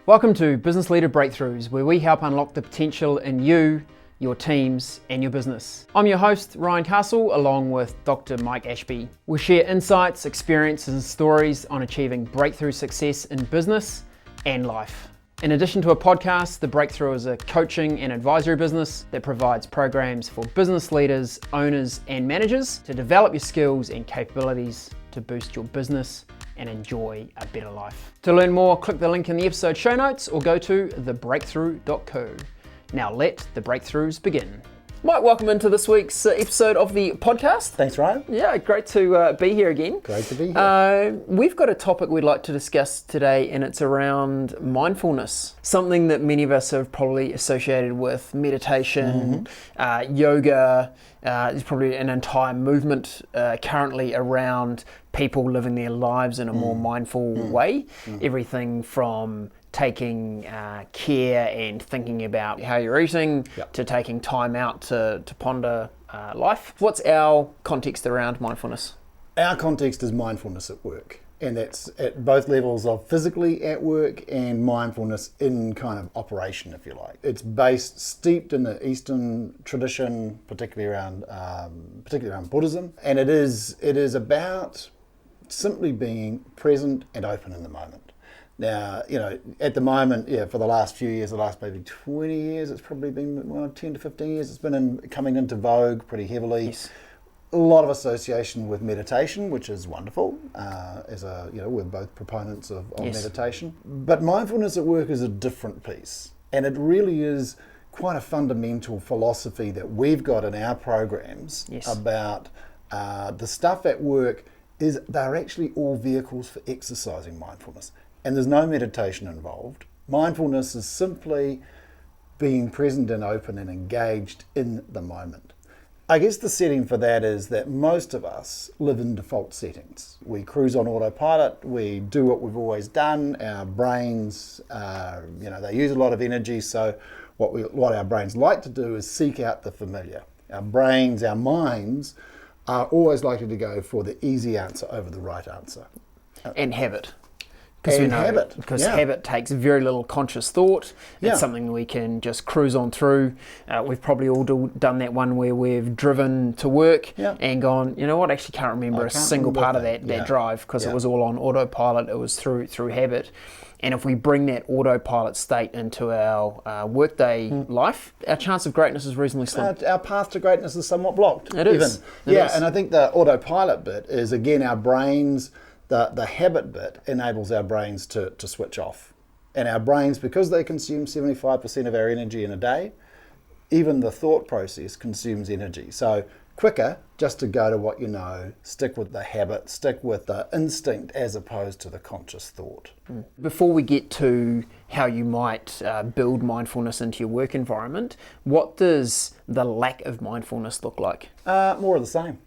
Welcome to Business Leader Breakthroughs, where we help unlock the potential in you, your teams, and your business. I'm your host, Ryan Castle, along with Dr. Mike Ashby. We'll share insights, experiences, and stories on achieving breakthrough success in business and life. In addition to a podcast, The Breakthrough is a coaching and advisory business that provides programs for business leaders, owners, and managers to develop your skills and capabilities to boost your business and enjoy a better life. To learn more, click the link in the episode show notes or go to thebreakthrough.co. Now let the breakthroughs begin. Mike, welcome into this week's episode of the podcast. Thanks, Ryan. Yeah, great to be here again. Great to be here. We've got a topic we'd like to discuss today, and it's around mindfulness. Something that many of us have probably associated with meditation, yoga. There's probably an entire movement currently around people living their lives in a more mindful way. Everything from taking care and thinking about how you're eating, to taking time out to ponder life. What's our context around mindfulness? Our context is mindfulness at work, and that's at both levels of physically at work and mindfulness in kind of operation, if you like. It's steeped in the Eastern tradition, particularly around Buddhism, and it is about simply being present and open in the moment. Now, at the moment, for the last few years, the last maybe 20 years, it's probably been 10 to 15 years, it's been coming into vogue pretty heavily. Yes. A lot of association with meditation, which is wonderful. We're both proponents of meditation. But mindfulness at work is a different piece. And it really is quite a fundamental philosophy that we've got in our programs about the stuff at work they're actually all vehicles for exercising mindfulness. And there's no meditation involved. Mindfulness is simply being present and open and engaged in the moment. I guess the setting for that is that most of us live in default settings. We cruise on autopilot, we do what we've always done, our brains, they use a lot of energy, so what our brains like to do is seek out the familiar. Our minds are always likely to go for the easy answer over the right answer. And habit. Because habit takes very little conscious thought. It's something we can just cruise on through. We've probably all done that one where we've driven to work and gone, you know what, I actually can't remember a single part of that drive because it was all on autopilot. It was through habit. And if we bring that autopilot state into our workday life, our chance of greatness is reasonably slim. Our path to greatness is somewhat blocked. It is. And I think the autopilot bit is, again, our brains. The habit bit enables our brains to switch off. And our brains, because they consume 75% of our energy in a day, even the thought process consumes energy. So quicker just to go to what you know, stick with the habit, stick with the instinct as opposed to the conscious thought. Before we get to how you might build mindfulness into your work environment, what does the lack of mindfulness look like? More of the same.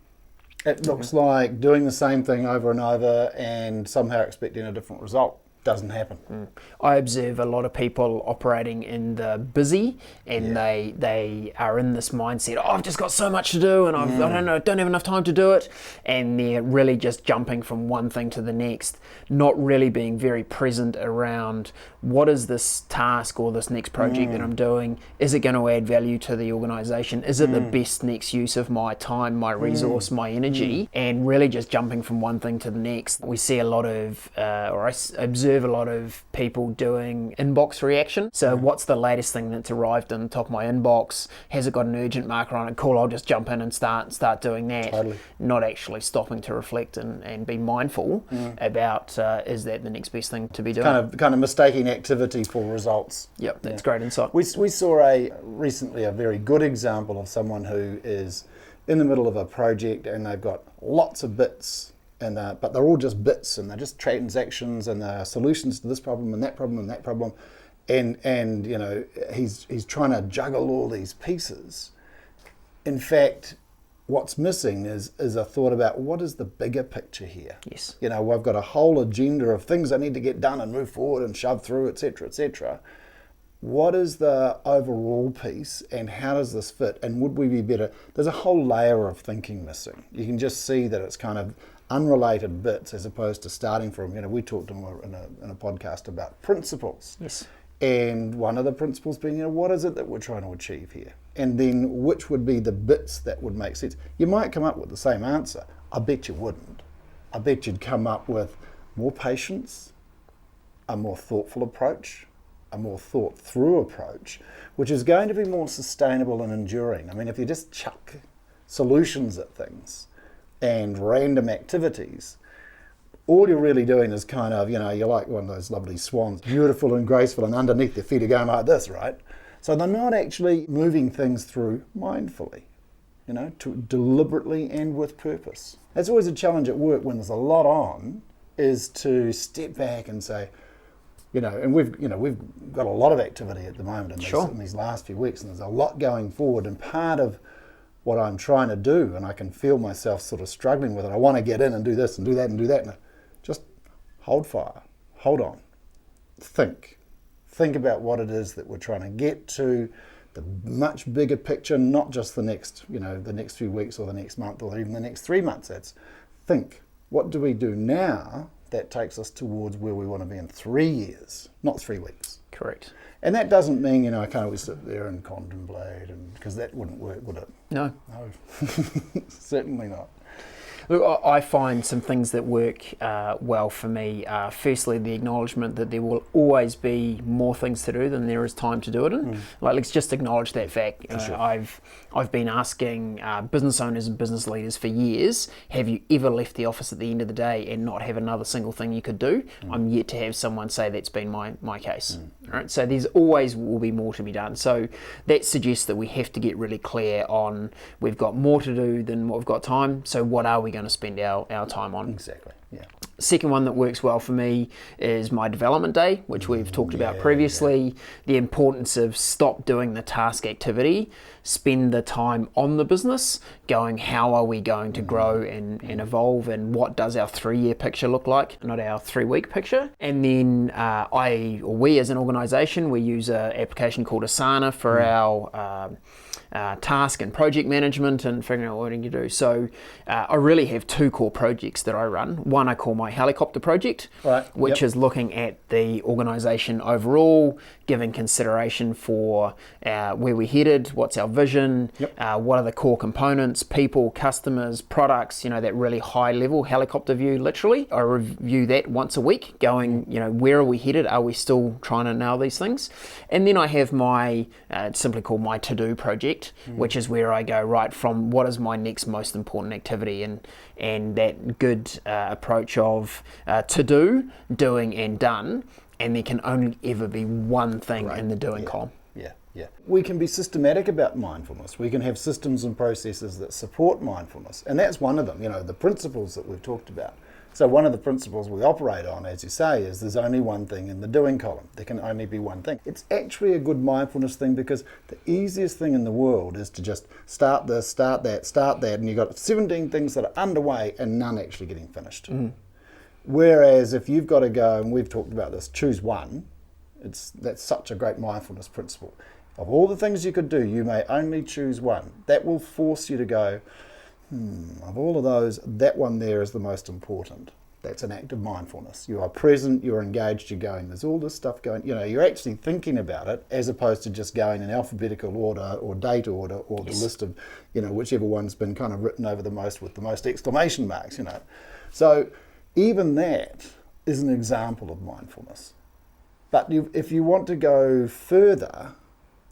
It looks like doing the same thing over and over and somehow expecting a different result. Doesn't happen. I observe a lot of people operating in the busy, and they are in this mindset, I've just got so much to do and I don't have enough time to do it, and they're really just jumping from one thing to the next, not really being very present around what is this task or this next project that I'm doing. Is it going to add value to the organisation? Is it the best next use of my time, my resource, my energy? And really just jumping from one thing to the next. We see a lot of, or I observe a lot of people doing inbox reaction. So what's the latest thing that's arrived in the top of my inbox? Has it got an urgent marker on it? Cool, I'll just jump in and start doing that. Totally. Not actually stopping to reflect and be mindful about is that the next best thing to be doing? Kind of mistaking activity for results. Yep, that's great insight. We saw recently a very good example of someone who is in the middle of a project and they've got lots of bits, but they're all just bits and they're just transactions and they're solutions to this problem and that problem and that problem, and he's trying to juggle all these pieces. In fact, what's missing is a thought about what is the bigger picture here. Yes. I've got a whole agenda of things I need to get done and move forward and shove through, etc., etc. What is the overall piece and how does this fit? And would we be better? There's a whole layer of thinking missing. You can just see that it's kind of unrelated bits as opposed to starting from, we talked in a podcast about principles. Yes. And one of the principles being, what is it that we're trying to achieve here? And then which would be the bits that would make sense? You might come up with the same answer. I bet you wouldn't. I bet you'd come up with more patience, a more thoughtful approach, a more thought through approach, which is going to be more sustainable and enduring. I mean, if you just chuck solutions at things and random activities, all you're really doing is kind of, you're like one of those lovely swans, beautiful and graceful, and underneath their feet are going like this, right? So they're not actually moving things through mindfully, to deliberately and with purpose. That's always a challenge at work when there's a lot on, is to step back and say, and we've got a lot of activity at the moment in these last few weeks, and there's a lot going forward, and part of what I'm trying to do, and I can feel myself sort of struggling with it, I want to get in and do this and do that and do that, and just hold fire, hold on, think about what it is that we're trying to get to, the much bigger picture, not just the next few weeks or the next month or even the next 3 months. It's think, what do we do now that takes us towards where we want to be in 3 years, not 3 weeks. Correct. And that doesn't mean, I can't always sit there and contemplate, because that wouldn't work, would it? No. No, certainly not. Look, I find some things that work well for me. Firstly, the acknowledgement that there will always be more things to do than there is time to do it in. Let's just acknowledge that fact. Sure. I've been asking business owners and business leaders for years, have you ever left the office at the end of the day and not have another single thing you could do? I'm yet to have someone say that's been my case. All right? So there's always will be more to be done. So that suggests that we have to get really clear on, we've got more to do than what we've got time, so what are we going to spend our time on? Exactly, yeah. Second one that works well for me is my development day, which we've talked about previously. Yeah. The importance of stop doing the task activity, spend the time on the business, going how are we going to grow and evolve, and what does our 3-year picture look like, not our 3-week picture. And then we as an organisation, we use an application called Asana for our task and project management and figuring out what we need to do. So I really have 2 core projects that I run. One I call my helicopter project, which is looking at the organisation overall, giving consideration for where we're headed, what's our vision, what are the core components, people, customers, products, that really high level helicopter view, literally. I review that once a week, going, where are we headed? Are we still trying to nail these things? And then I have my, simply called my to-do project, which is where I go right from what is my next most important activity, and that good approach of to do, doing and done, and there can only ever be one thing in the doing column. Yeah. We can be systematic about mindfulness. We can have systems and processes that support mindfulness, and that's one of them, the principles that we've talked about. So one of the principles we operate on, as you say, is there's only one thing in the doing column. There can only be one thing. It's actually a good mindfulness thing, because the easiest thing in the world is to just start this, start that, and you've got 17 things that are underway and none actually getting finished. Whereas if you've got to go, and we've talked about this, choose one, that's such a great mindfulness principle. Of all the things you could do, you may only choose one. That will force you to go, of all of those, that one there is the most important. That's an act of mindfulness. You are present, you're engaged, you're going, there's all this stuff going, you're actually thinking about it, as opposed to just going in alphabetical order or date order, or the list of, whichever one's been kind of written over the most with the most exclamation marks, So even that is an example of mindfulness. But if you want to go further,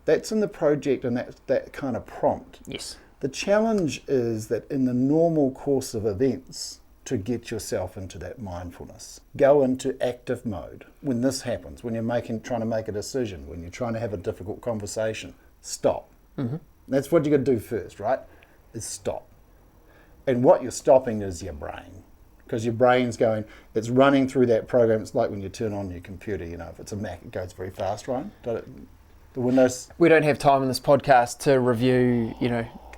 that's in the project, and that kind of prompt. Yes. The challenge is that in the normal course of events, to get yourself into that mindfulness, go into active mode. When this happens, when you're trying to make a decision, when you're trying to have a difficult conversation, stop. That's what you've got to do first, right? Is stop. And what you're stopping is your brain. Because your brain's going, it's running through that program. It's like when you turn on your computer, if it's a Mac, it goes very fast, right? The Windows. We don't have time in this podcast to review,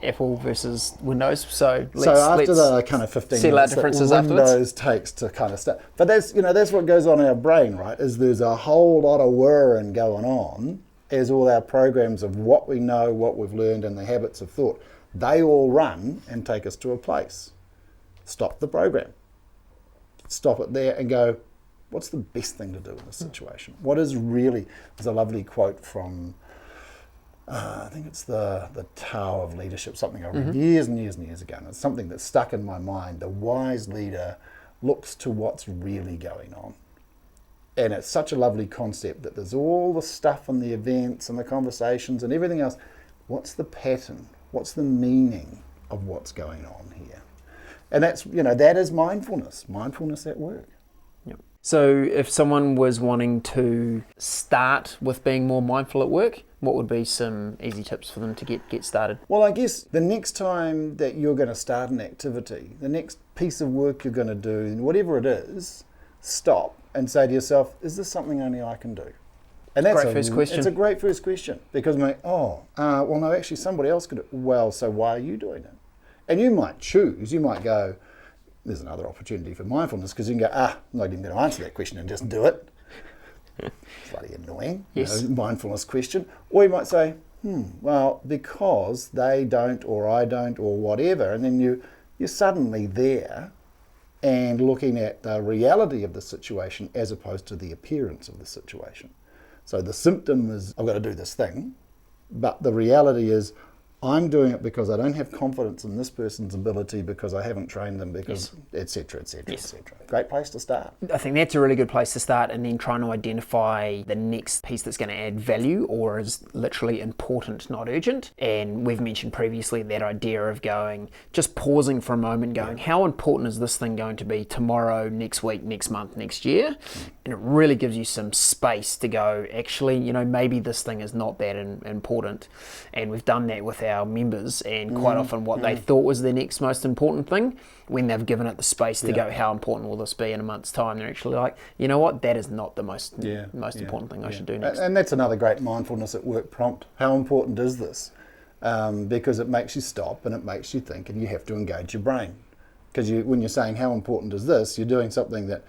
Apple versus Windows. So after the kind of 15 minutes that Windows takes to kind of start. But that's what goes on in our brain, right? Is there's a whole lot of whirring going on as all our programs of what we know, what we've learned, and the habits of thought, they all run and take us to a place. Stop the program. stop it there and go, what's the best thing to do in this situation? What is really, there's a lovely quote from, I think it's the Tao of Leadership, something I read years and years and years ago. And it's something that's stuck in my mind. The wise leader looks to what's really going on. And it's such a lovely concept that there's all the stuff and the events and the conversations and everything else. What's the pattern? What's the meaning of what's going on here? And that's, that is mindfulness at work. Yep. So if someone was wanting to start with being more mindful at work, what would be some easy tips for them to get started? Well, I guess the next time that you're going to start an activity, the next piece of work you're going to do, whatever it is, stop and say to yourself, is this something only I can do? And that's great first question. It's a great first question because, well, no, actually somebody else could do it. Well, so why are you doing it? And you might choose, you might go, there's another opportunity for mindfulness because you can go, I'm not even going to answer that question and just do it. It's bloody annoying, yes. Mindfulness question. Or you might say, well, because they don't or I don't or whatever, and then you're suddenly there and looking at the reality of the situation as opposed to the appearance of the situation. So the symptom is, I've got to do this thing, but the reality is, I'm doing it because I don't have confidence in this person's ability, because I haven't trained them, because et cetera, et cetera, et cetera. Great place to start. I think that's a really good place to start, and then trying to identify the next piece that's going to add value or is literally important, not urgent. And we've mentioned previously that idea of just pausing for a moment, going, how important is this thing going to be tomorrow, next week, next month, next year? And it really gives you some space to go, actually, maybe this thing is not that important. And we've done that with our members, and quite often what they thought was the next most important thing, when they've given it the space to go, how important will this be in a month's time, they're actually like, you know what, that is not the most important thing I should do next. And that's another great mindfulness at work prompt. How important is this? Because it makes you stop and it makes you think, and you have to engage your brain. Because when you're saying how important is this, you're doing something that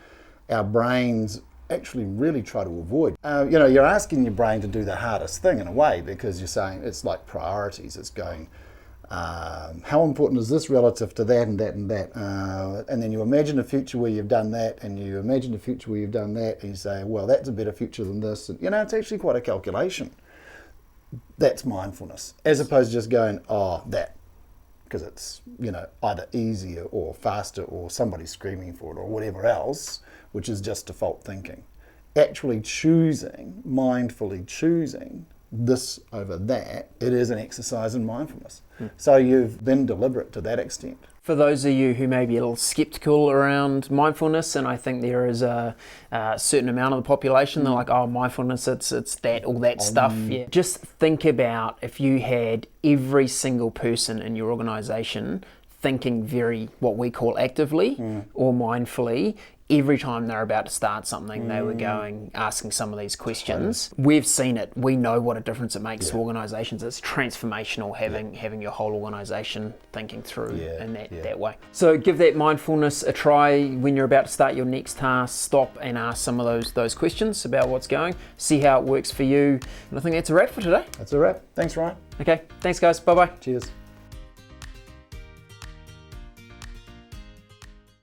our brains actually really try to avoid. You're asking your brain to do the hardest thing in a way, because you're saying it's like priorities. It's going, how important is this relative to that and that and that? And then you imagine a future where you've done that, and you imagine a future where you've done that, and you say, well, that's a better future than this. And, it's actually quite a calculation. That's mindfulness, as opposed to just going, that, because it's, either easier or faster or somebody's screaming for it or whatever else, which is just default thinking. Actually mindfully choosing this over that, it is an exercise in mindfulness. So you've been deliberate to that extent. For those of you who may be a little skeptical around mindfulness, and I think there is a certain amount of the population, they're like, mindfulness, it's that, all that stuff. Yeah. Just think about if you had every single person in your organisation thinking very, what we call actively or mindfully, every time they're about to start something, they were asking some of these questions. We've seen it. We know what a difference it makes to organisations. It's transformational having your whole organisation thinking through in that way. So give that mindfulness a try when you're about to start your next task. Stop and ask some of those questions about what's going. See how it works for you. And I think that's a wrap for today. That's a wrap. Thanks, Ryan. Okay. Thanks, guys. Bye-bye. Cheers.